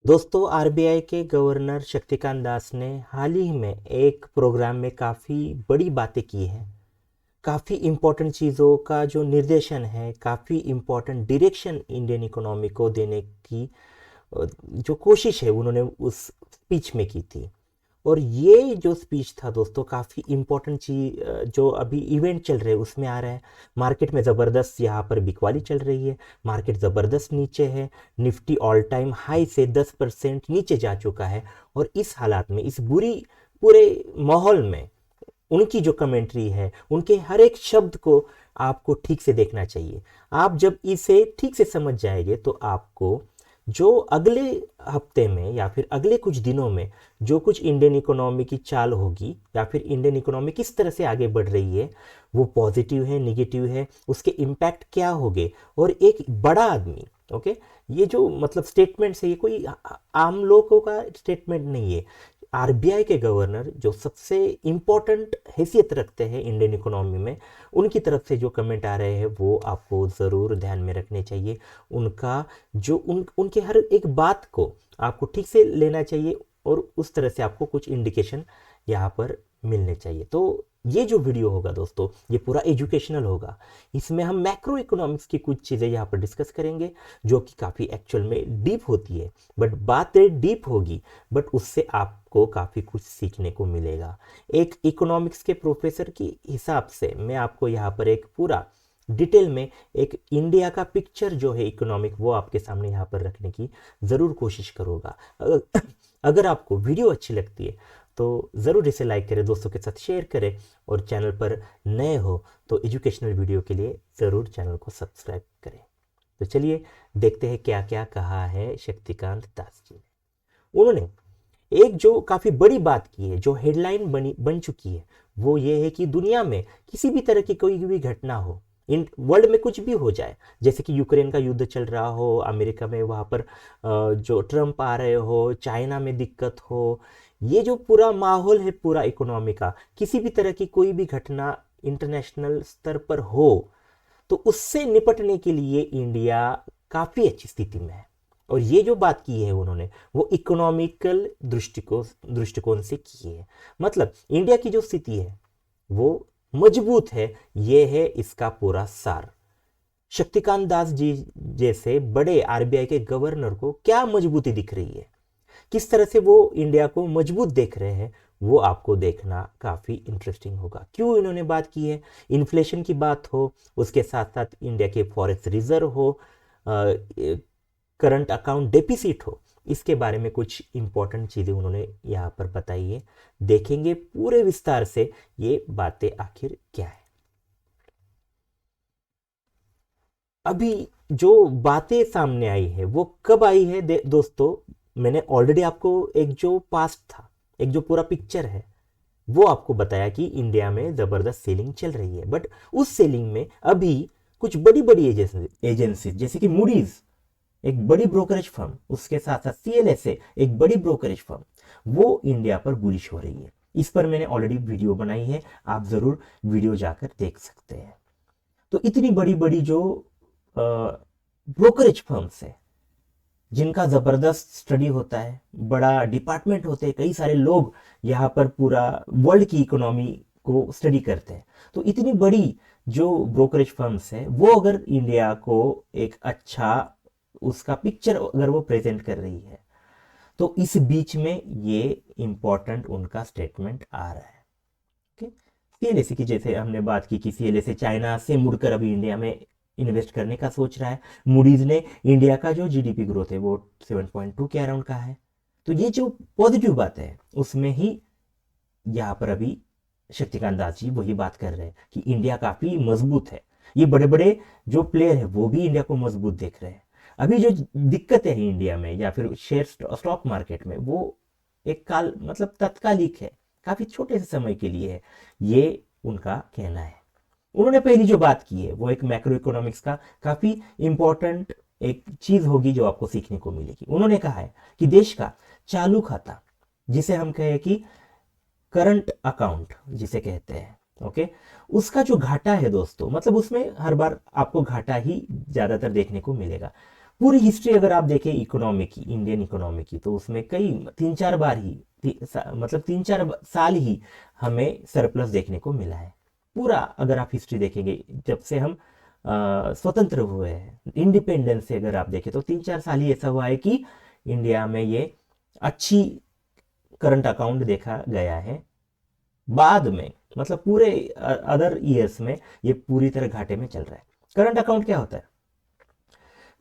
दोस्तों, आरबीआई के गवर्नर शक्तिकांत दास ने हाल ही में एक प्रोग्राम में काफ़ी बड़ी बातें की हैं। काफ़ी इम्पोर्टेंट चीज़ों का जो निर्देशन है, काफ़ी इम्पोर्टेंट डायरेक्शन इंडियन इकोनॉमी को देने की जो कोशिश है उन्होंने उस स्पीच में की थी। और ये जो स्पीच था दोस्तों, काफ़ी इम्पोर्टेंट चीज जो अभी इवेंट चल रहे हैं उसमें आ रहा है। मार्केट में ज़बरदस्त यहाँ पर बिकवाली चल रही है। मार्केट ज़बरदस्त नीचे है। निफ्टी ऑल टाइम हाई से 10% नीचे जा चुका है। और इस हालात में, इस पूरे माहौल में उनकी जो कमेंट्री है, उनके हर एक शब्द को आपको ठीक से देखना चाहिए। आप जब इसे ठीक से समझ जाएंगे तो आपको जो अगले हफ्ते में या फिर अगले कुछ दिनों में जो कुछ इंडियन इकोनॉमी की चाल होगी या फिर इंडियन इकोनॉमी किस तरह से आगे बढ़ रही है, वो पॉजिटिव है, निगेटिव है, उसके इम्पैक्ट क्या होंगे। और एक बड़ा आदमी, ओके, ये जो मतलब स्टेटमेंट है, ये कोई आम लोगों का स्टेटमेंट नहीं है। आरबीआई के गवर्नर जो सबसे इंपॉर्टेंट हैसियत रखते हैं इंडियन इकोनॉमी में, उनकी तरफ से जो कमेंट आ रहे हैं वो आपको ज़रूर ध्यान में रखने चाहिए। उनका जो उनके हर एक बात को आपको ठीक से लेना चाहिए और उस तरह से आपको कुछ इंडिकेशन यहाँ पर मिलने चाहिए। तो ये जो वीडियो होगा दोस्तों, ये पूरा एजुकेशनल होगा। इसमें हम मैक्रो इकोनॉमिक्स की कुछ चीज़ें यहाँ पर डिस्कस करेंगे जो कि काफ़ी एक्चुअल में डीप होती है। बट बातें डीप होगी, बट उससे आपको काफ़ी कुछ सीखने को मिलेगा। एक इकोनॉमिक्स के प्रोफेसर की हिसाब से मैं आपको यहाँ पर एक पूरा डिटेल में एक इंडिया का पिक्चर जो है इकोनॉमिक, वो आपके सामने यहाँ पर रखने की ज़रूर कोशिश करूँगा। अगर आपको वीडियो अच्छी लगती है तो ज़रूर इसे लाइक करें, दोस्तों के साथ शेयर करें, और चैनल पर नए हो तो एजुकेशनल वीडियो के लिए ज़रूर चैनल को सब्सक्राइब करें। तो चलिए देखते हैं क्या क्या कहा है शक्तिकांत दास जी ने। उन्होंने एक जो काफ़ी बड़ी बात की है, जो हेडलाइन बन चुकी है, वो ये है कि दुनिया में किसी भी तरह की कोई भी घटना हो, इन वर्ल्ड में कुछ भी हो जाए, जैसे कि यूक्रेन का युद्ध चल रहा हो, अमेरिका में वहाँ पर जो ट्रम्प आ रहे हो, चाइना में दिक्कत हो, ये जो पूरा माहौल है पूरा इकोनॉमी का, किसी भी तरह की कोई भी घटना इंटरनेशनल स्तर पर हो तो उससे निपटने के लिए इंडिया काफ़ी अच्छी स्थिति में है। और ये जो बात की है उन्होंने, वो इकोनॉमिकल दृष्टिकोण से की है। मतलब इंडिया की जो स्थिति है वो मजबूत है, ये है इसका पूरा सार। शक्तिकांत दास जी जैसे बड़े आरबीआई के गवर्नर को क्या मजबूती दिख रही है, किस तरह से वो इंडिया को मजबूत देख रहे हैं, वो आपको देखना काफ़ी इंटरेस्टिंग होगा। क्यों इन्होंने बात की है, इन्फ्लेशन की बात हो, उसके साथ साथ इंडिया के फॉरेक्स रिजर्व हो, करंट अकाउंट डेफिसिट हो, इसके बारे में कुछ इंपॉर्टेंट चीज़ें उन्होंने यहाँ पर बताई है। देखेंगे पूरे विस्तार से ये बातें आखिर क्या है। अभी जो बातें सामने आई है वो कब आई है दोस्तों, मैंने ऑलरेडी आपको एक जो पास्ट था, एक जो पूरा पिक्चर है, वो आपको बताया कि इंडिया में जबरदस्त सेलिंग चल रही है। बट उस सेलिंग में अभी कुछ बड़ी बड़ी एजेंसी जैसे कि मूडीज, एक बड़ी ब्रोकरेज फर्म, उसके साथ साथ सीएलएसए, एक बड़ी ब्रोकरेज फर्म, वो इंडिया पर बुलिश हो रही है। इस पर मैंने ऑलरेडी वीडियो बनाई है, आप जरूर वीडियो जाकर देख सकते हैं। तो इतनी बड़ी बड़ी जो ब्रोकरेज फर्म्स है, जिनका जबरदस्त स्टडी होता है, बड़ा डिपार्टमेंट होते हैं, कई सारे लोग यहाँ पर पूरा वर्ल्ड की इकोनॉमी को स्टडी करते हैं। तो इतनी बड़ी जो ब्रोकरेज फर्म्स है, वो अगर इंडिया को एक अच्छा उसका पिक्चर अगर वो प्रेजेंट कर रही है, तो इस बीच में ये इंपॉर्टेंट उनका स्टेटमेंट आ रहा है। ओके, सीएलएसी की जैसे हमने बात की कि सीएलएसी चाइना से मुड़कर अभी इंडिया में इन्वेस्ट करने का सोच रहा है। मूडीज ने इंडिया का जो जीडीपी ग्रोथ है वो 7.2 के अराउंड का है। तो ये जो पॉजिटिव बात है उसमें ही यहाँ पर अभी शक्तिकांत दास जी वही बात कर रहे हैं कि इंडिया काफी मजबूत है। ये बड़े बड़े जो प्लेयर है वो भी इंडिया को मजबूत देख रहे हैं। अभी जो दिक्कतें हैं इंडिया में या फिर शेयर स्टॉक मार्केट में, वो एक काल मतलब तत्कालिक है, काफी छोटे से समय के लिए है, ये उनका कहना है। उन्होंने पहली जो बात की है वो एक मैक्रो इकोनॉमिक्स का काफी इंपॉर्टेंट एक चीज होगी जो आपको सीखने को मिलेगी। उन्होंने कहा है कि देश का चालू खाता, जिसे हम कहें कि करंट अकाउंट जिसे कहते हैं, ओके, उसका जो घाटा है दोस्तों, मतलब उसमें हर बार आपको घाटा ही ज्यादातर देखने को मिलेगा। पूरी हिस्ट्री अगर आप देखें इकोनॉमी की, इंडियन इकोनॉमी की, तो उसमें कई 3-4 बार ही मतलब 3-4 साल ही हमें सरप्लस देखने को मिला है। पूरा अगर आप हिस्ट्री देखेंगे जब से हम स्वतंत्र हुए हैं, इंडिपेंडेंस से अगर आप देखें तो 3-4 साल ही ऐसा हुआ है कि इंडिया में ये अच्छी करंट अकाउंट देखा गया है। बाद में मतलब पूरे अदर ईयर्स में ये पूरी तरह घाटे में चल रहा है। करंट अकाउंट क्या होता है?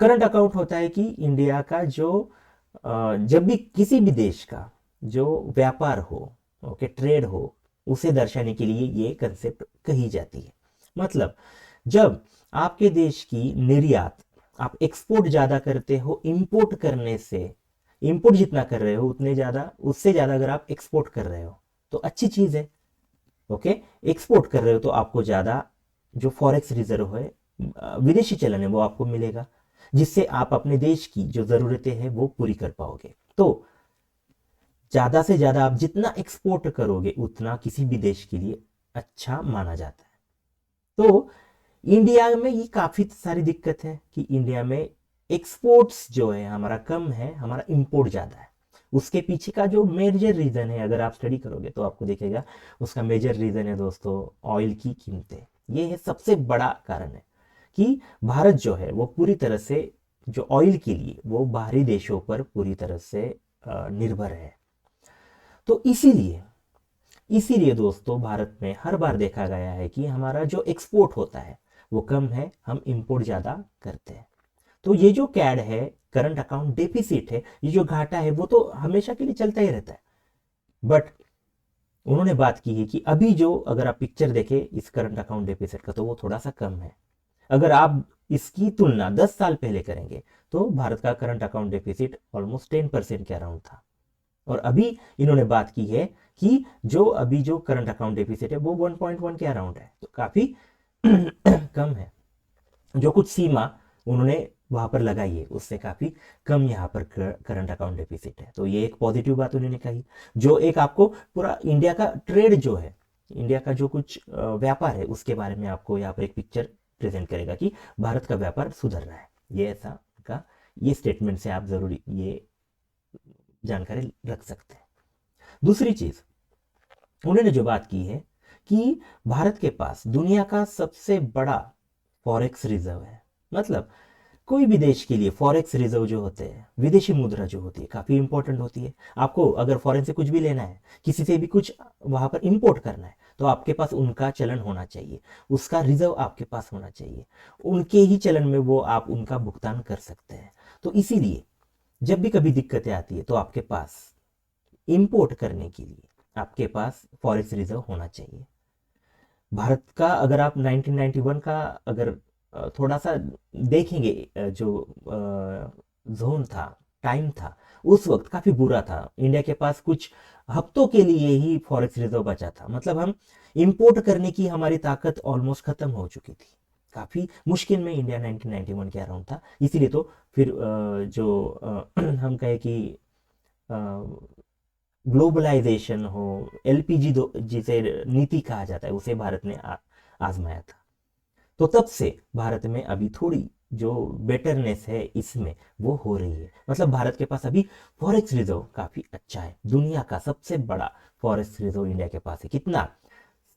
करंट अकाउंट होता है कि इंडिया का जो जब भी किसी भी देश का जो व्यापार हो, ओके, ट्रेड हो, उसे दर्शाने के लिए ये कंसेप्ट कही जाती है। मतलब जब आपके देश की निर्यात, आप एक्सपोर्ट ज्यादा करते हो इंपोर्ट करने से, इंपोर्ट जितना कर रहे हो उतने ज्यादा, उससे ज्यादा अगर आप एक्सपोर्ट कर रहे हो तो अच्छी चीज है। ओके, एक्सपोर्ट कर रहे हो तो आपको ज्यादा जो फॉरेक्स रिजर्व है, विदेशी चलन है, वो आपको मिलेगा, जिससे आप अपने देश की जो जरूरतें हैं वो पूरी कर पाओगे। तो ज्यादा से ज्यादा आप जितना एक्सपोर्ट करोगे उतना किसी भी देश के लिए अच्छा माना जाता है। तो इंडिया में ये काफी सारी दिक्कत है कि इंडिया में एक्सपोर्ट्स जो है हमारा कम है, हमारा इंपोर्ट ज्यादा है। उसके पीछे का जो मेजर रीजन है, अगर आप स्टडी करोगे तो आपको दिखेगा उसका मेजर रीजन है दोस्तों ऑयल की कीमतें। ये है सबसे बड़ा कारण है कि भारत जो है वो पूरी तरह से जो ऑयल के लिए वो बाहरी देशों पर पूरी तरह से निर्भर है। तो इसीलिए इसीलिए दोस्तों भारत में हर बार देखा गया है कि हमारा जो एक्सपोर्ट होता है वो कम है, हम इंपोर्ट ज्यादा करते हैं। तो ये जो कैड है, करंट अकाउंट डेफिसिट है, ये जो घाटा है वो तो हमेशा के लिए चलता ही रहता है। बट उन्होंने बात की है कि अभी जो अगर आप पिक्चर देखें इस करंट अकाउंट डेफिसिट का तो वो थोड़ा सा कम है। अगर आप इसकी तुलना 10 साल पहले करेंगे तो भारत का करंट अकाउंट डेफिसिट ऑलमोस्ट 10% के अराउंड था। और अभी इन्होंने बात की है कि जो अभी जो करंट अकाउंट डेफिसिट है वो 1.1 के अराउंड है, तो काफी कम है। जो कुछ सीमा उन्होंने वहां पर लगाई है उससे काफी कम यहाँ पर करंट अकाउंट डेफिसिट है। तो ये एक पॉजिटिव बात उन्होंने कही। जो एक आपको पूरा इंडिया का ट्रेड जो है, इंडिया का जो कुछ व्यापार है उसके बारे में आपको यहाँ पर एक पिक्चर प्रेजेंट करेगा कि भारत का व्यापार सुधर रहा है। ये ऐसा का ये स्टेटमेंट से आप जरूरी ये जानकारी रख सकते हैं। दूसरी चीज उन्होंने जो बात की है कि भारत के पास दुनिया का सबसे बड़ा फॉरेक्स रिजर्व है। मतलब कोई भी देश के लिए फॉरेक्स रिजर्व जो होते हैं, विदेशी मुद्रा जो होती है, काफी इंपॉर्टेंट होती है। आपको अगर फॉरेन से कुछ भी लेना है, किसी से भी कुछ वहां पर इंपोर्ट करना है, तो आपके पास उनका चलन होना चाहिए, उसका रिजर्व आपके पास होना चाहिए, उनके ही चलन में वो आप उनका भुगतान कर सकते हैं। तो इसीलिए जब भी कभी दिक्कतें आती है तो आपके पास इंपोर्ट करने के लिए आपके पास फॉरेक्स रिजर्व होना चाहिए। भारत का अगर आप 1991 का अगर थोड़ा सा देखेंगे, जो जोन था, टाइम था, उस वक्त काफी बुरा था। इंडिया के पास कुछ हफ्तों के लिए ही फॉरेक्स रिजर्व बचा था। मतलब हम इंपोर्ट करने की हमारी ताकत ऑलमोस्ट खत्म हो चुकी थी। काफी मुश्किल में इंडिया 1991 के अराउंड था। इसीलिए तो फिर हम कहे कि ग्लोबलाइजेशन हो, एलपीजी जिसे नीति कहा जाता है, उसे भारत ने आजमाया था। तो तब से भारत में अभी थोड़ी जो बेटरनेस है इसमें वो हो रही है। मतलब भारत के पास अभी फॉरेक्स रिजर्व काफी अच्छा है। दुनिया का सबसे बड़ा फॉरेक्स रिजर्व इंडिया के पास है। कितना?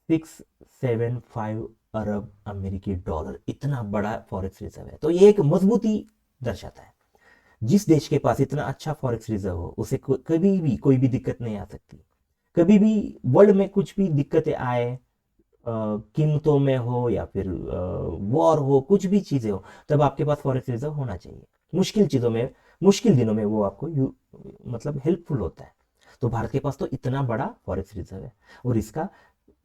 675 अरब अमेरिकी डॉलर, इतना बड़ा फॉरेक्स रिजर्व है। तो ये एक मजबूती दर्शाता है। जिस देश के पास इतना अच्छा फॉरेक्स रिजर्व हो उसे कभी भी कोई भी दिक्कत नहीं आ सकती। कभी भी वर्ल्ड में कुछ भी दिक्कतें आए, कीमतों में हो या फिर वॉर हो, कुछ भी चीजें हो, तब आपके पास फॉरेक्स रिजर्व होना चाहिए। मुश्किल चीजों में, मुश्किल दिनों में वो आपको मतलब हेल्पफुल होता है। तो भारत के पास तो इतना बड़ा फॉरेक्स रिजर्व है। और इसका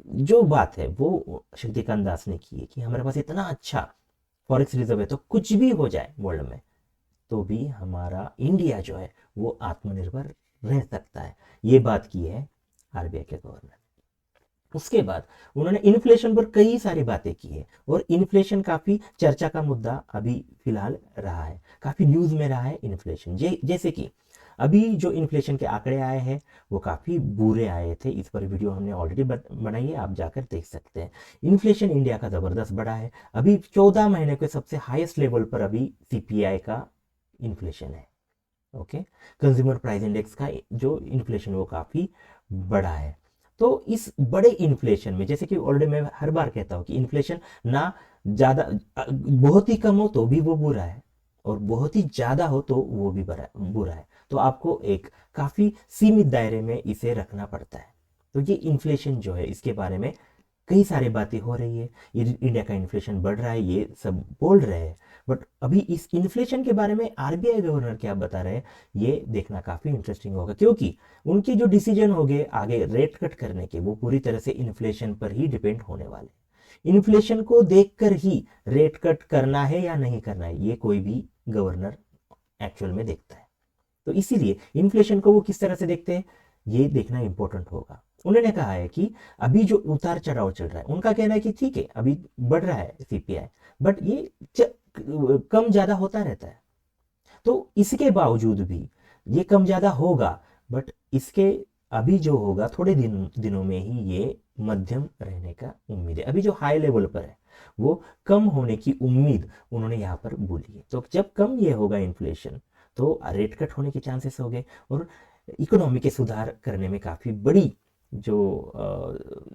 जो बात है वो शक्तिकांत दास ने की है कि हमारे पास इतना अच्छा फॉरेक्स रिजर्व है तो कुछ भी हो जाए वर्ल्ड में तो भी हमारा इंडिया जो है वो आत्मनिर्भर रह सकता है। ये बात की है आरबीआई के गवर्नर। उसके बाद उन्होंने इन्फ्लेशन पर कई सारी बातें की है और इन्फ्लेशन काफी चर्चा का मुद्दा अभी फिलहाल रहा है, काफी न्यूज में रहा है इन्फ्लेशन। जैसे कि अभी जो इन्फ्लेशन के आंकड़े आए हैं वो काफी बुरे आए थे। इस पर वीडियो हमने ऑलरेडी बनाई है, आप जाकर देख सकते हैं। इन्फ्लेशन इंडिया का जबरदस्त बढ़ा है। अभी 14 महीने के सबसे हाईएस्ट लेवल पर अभी सीपीआई का इन्फ्लेशन है। ओके, कंज्यूमर प्राइस इंडेक्स का जो इन्फ्लेशन वो काफ़ी बड़ा है। तो इस बड़े इन्फ्लेशन में, जैसे कि ऑलरेडी मैं हर बार कहता हूँ कि इन्फ्लेशन ना ज़्यादा, बहुत ही कम हो तो भी वो बुरा है, और बहुत ही ज़्यादा हो तो वो भी बुरा है। तो आपको एक काफ़ी सीमित दायरे में इसे रखना पड़ता है। तो ये इन्फ्लेशन जो है, इसके बारे में कई सारी बातें हो रही है, इंडिया का इन्फ्लेशन बढ़ रहा है, ये सब बोल रहे हैं। बट अभी इस इन्फ्लेशन के बारे में आरबीआई गवर्नर क्या बता रहे हैं, ये देखना काफ़ी इंटरेस्टिंग होगा, क्योंकि उनके जो डिसीजन होंगे आगे रेट कट करने के, वो पूरी तरह से इन्फ्लेशन पर ही डिपेंड होने वाले हैं। इन्फ्लेशन को देखकर ही रेट कट करना है या नहीं करना है, ये कोई भी गवर्नर एक्चुअल में देखता है। तो इसीलिए इन्फ्लेशन को वो किस तरह से देखते हैं, ये देखना इंपॉर्टेंट होगा। उन्होंने कहा है कि अभी जो उतार चढ़ाव चल रहा है, उनका कहना है कि ठीक है अभी बढ़ रहा है सीपीआई, बट ये कम ज्यादा होता रहता है। तो इसके बावजूद भी ये कम ज्यादा होगा, बट इसके अभी जो होगा थोड़े दिनों में ही ये मध्यम रहने का उम्मीद है। अभी जो हाई लेवल पर है वो कम होने की उम्मीद उन्होंने यहाँ पर बोली है। तो जब कम ये होगा इन्फ्लेशन, तो रेट कट होने के चांसेस हो गए, और इकोनॉमी के सुधार करने में काफ़ी बड़ी जो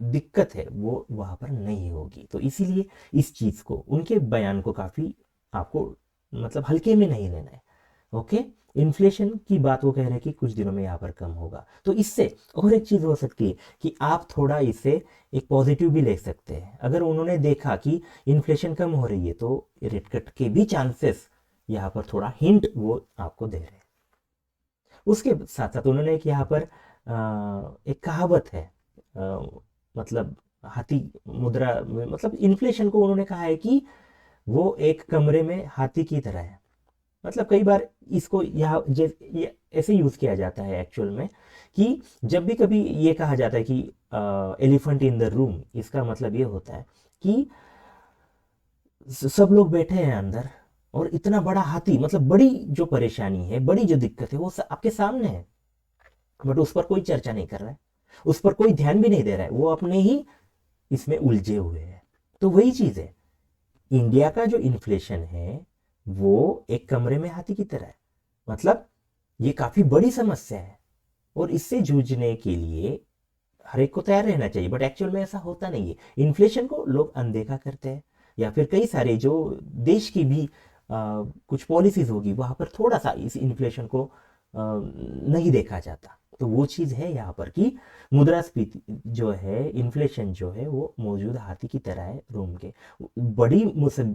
दिक्कत है वो वहाँ पर नहीं होगी। तो इसीलिए इस चीज़ को, उनके बयान को काफ़ी आपको मतलब हल्के में नहीं लेना है। ओके, इन्फ्लेशन की बात वो कह रहे हैं कि कुछ दिनों में यहाँ पर कम होगा। तो इससे और एक चीज़ हो सकती है कि आप थोड़ा इसे एक पॉजिटिव भी ले सकते हैं। अगर उन्होंने देखा कि इन्फ्लेशन कम हो रही है, तो रेट कट के भी चांसेस यहाँ पर थोड़ा हिंट वो आपको दे रहे हैं। उसके साथ साथ उन्होंने एक यहाँ पर एक कहावत है, मतलब हाथी मुद्रा में, मतलब इन्फ्लेशन को उन्होंने कहा है कि वो एक कमरे में हाथी की तरह है। मतलब कई बार इसको यहाँ ऐसे यूज किया जाता है एक्चुअल में, कि जब भी कभी ये कहा जाता है कि एलिफेंट इन द रूम, इसका मतलब ये होता है कि सब लोग बैठे हैं अंदर, और इतना बड़ा हाथी, मतलब बड़ी जो परेशानी है, बड़ी जो दिक्कत है वो आपके सामने है, बट उस पर कोई चर्चा नहीं कर रहा है, उस पर कोई ध्यान भी नहीं दे रहा है, वो अपने ही इसमें उलझे हुए हैं। तो वही चीज है, इंडिया का जो इन्फ्लेशन है वो एक कमरे में हाथी की तरह है। मतलब ये काफी बड़ी समस्या है, और इससे जूझने के लिए हर एक को तैयार रहना चाहिए, बट एक्चुअल में ऐसा होता नहीं है। इन्फ्लेशन को लोग अनदेखा करते हैं, या फिर कई सारे जो देश की भी कुछ पॉलिसीज होगी वहां पर थोड़ा सा इस इन्फ्लेशन को नहीं देखा जाता। तो वो चीज़ है यहाँ पर कि मुद्रास्फीति जो है, इन्फ्लेशन जो है, वो मौजूद हाथी की तरह है रूम के। बड़ी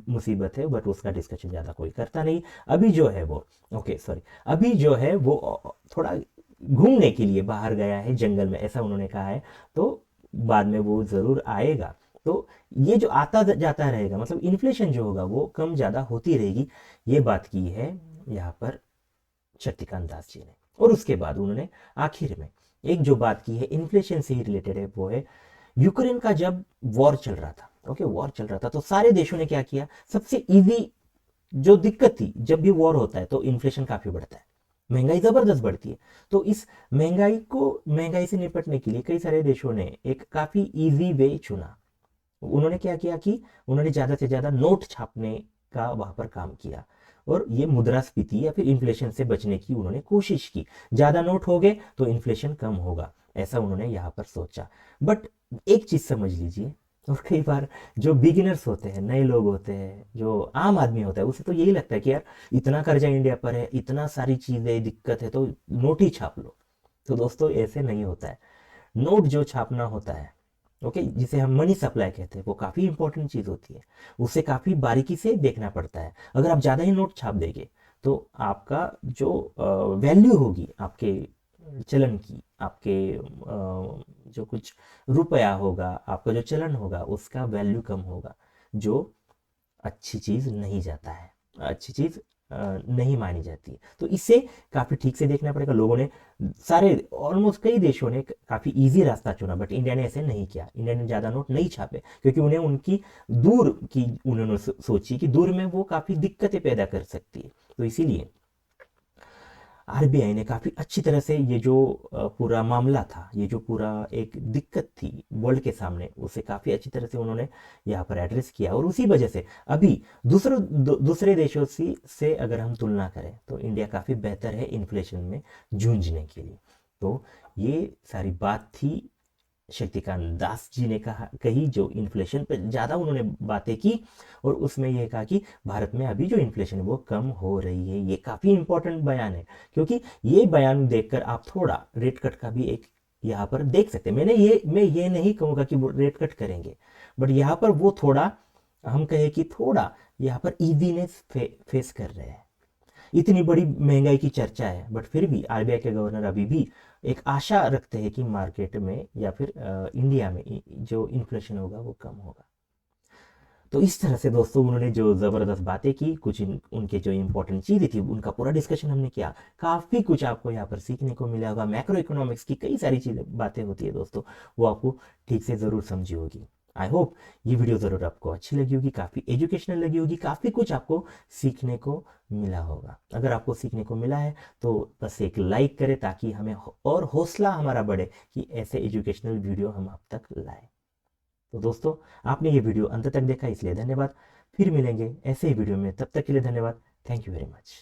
मुसीबत है, बट उसका डिस्कशन ज़्यादा कोई करता नहीं। अभी जो है वो, ओके सॉरी, अभी जो है वो थोड़ा घूमने के लिए बाहर गया है जंगल में, ऐसा उन्होंने कहा है। तो बाद में वो ज़रूर आएगा। तो ये जो आता जाता रहेगा, मतलब इन्फ्लेशन जो होगा वो कम ज़्यादा होती रहेगी, ये बात की है यहाँ पर शक्तिकांत दास जी ने। और उसके बाद उन्होंने आखिर में एक जो बात की है इन्फ्लेशन से ही रिलेटेड है, वो है यूक्रेन का जब वॉर चल रहा था, ओके वॉर चल रहा था, तो सारे देशों ने क्या किया, सबसे इजी जो दिक्कत थी, जब भी वॉर होता है तो इन्फ्लेशन काफी बढ़ता है, महंगाई जबरदस्त बढ़ती है। तो इस महंगाई से निपटने के लिए कई सारे देशों ने एक काफी इजी वे चुना। उन्होंने क्या किया कि उन्होंने ज्यादा से ज्यादा नोट छापने का वहां पर काम किया, और ये मुद्रास्फीति या फिर इन्फ्लेशन से बचने की उन्होंने कोशिश की। ज्यादा नोट हो गए तो इन्फ्लेशन कम होगा, ऐसा उन्होंने यहाँ पर सोचा। बट एक चीज समझ लीजिए, और कई बार जो बिगिनर्स होते हैं, नए लोग होते हैं, जो आम आदमी होता है, उसे तो यही लगता है कि यार इतना कर्जा इंडिया पर है, इतना सारी चीजें दिक्कत है, तो नोट ही छाप लो। तो दोस्तों ऐसे नहीं होता है। नोट जो छापना होता है, ओके, जिसे हम मनी सप्लाई कहते हैं, वो काफ़ी इंपॉर्टेंट चीज़ होती है, उसे काफ़ी बारीकी से देखना पड़ता है। अगर आप ज़्यादा ही नोट छाप देंगे तो आपका जो वैल्यू होगी आपके चलन की, आपके जो कुछ रुपया होगा, आपका जो चलन होगा, उसका वैल्यू कम होगा, जो अच्छी चीज़ नहीं जाता है, अच्छी चीज़ नहीं मानी जाती है। तो इसे काफ़ी ठीक से देखना पड़ेगा। लोगों ने सारे ऑलमोस्ट कई देशों ने काफ़ी इजी रास्ता चुना, बट इंडिया ने ऐसे नहीं किया। इंडिया ने ज़्यादा नोट नहीं छापे, क्योंकि उन्हें उनकी दूर की उन्होंने सोची कि दूर में वो काफ़ी दिक्कतें पैदा कर सकती है। तो इसीलिए आरबीआई ने काफ़ी अच्छी तरह से ये जो पूरा मामला था, ये जो पूरा एक दिक्कत थी वर्ल्ड के सामने, उसे काफ़ी अच्छी तरह से उन्होंने यहाँ पर एड्रेस किया। और उसी वजह से अभी दूसरे देशों से अगर हम तुलना करें तो इंडिया काफ़ी बेहतर है इन्फ्लेशन में जूझने के लिए। तो ये सारी बात थी शक्तिकांत दास जी ने कही, जो इन्फ्लेशन पर ज़्यादा उन्होंने बातें की और उसमें यह कहा कि भारत में अभी जो इन्फ्लेशन है वो कम हो रही है। ये काफ़ी इंपॉर्टेंट बयान है, क्योंकि ये बयान देखकर आप थोड़ा रेट कट का भी एक यहाँ पर देख सकते हैं। मैं ये नहीं कहूँगा कि वो रेट कट करेंगे, बट यहाँ पर वो थोड़ा, हम कहें कि थोड़ा यहाँ पर ईजीनेस फेस कर रहे हैं। इतनी बड़ी महंगाई की चर्चा है, बट फिर भी आरबीआई के गवर्नर अभी भी एक आशा रखते हैं कि मार्केट में या फिर इंडिया में जो इन्फ्लेशन होगा वो कम होगा। तो इस तरह से दोस्तों उन्होंने जो ज़बरदस्त बातें की, कुछ उनके जो इंपॉर्टेंट चीज़ें थी उनका पूरा डिस्कशन हमने किया। काफ़ी कुछ आपको यहाँ पर सीखने को मिला होगा। मैक्रो इकोनॉमिक्स की कई सारी चीज़ें बातें होती है दोस्तों, वो आपको ठीक से ज़रूर समझी होगी। आई होप ये वीडियो ज़रूर आपको अच्छी लगी होगी, काफ़ी एजुकेशनल लगी होगी, काफ़ी कुछ आपको सीखने को मिला होगा। अगर आपको सीखने को मिला है तो बस एक लाइक करें, ताकि हमें और हौसला हमारा बढ़े कि ऐसे एजुकेशनल वीडियो हम आप तक लाएं। तो दोस्तों, आपने ये वीडियो अंत तक देखा इसलिए धन्यवाद। फिर मिलेंगे ऐसे ही वीडियो में, तब तक के लिए धन्यवाद। Thank you very much.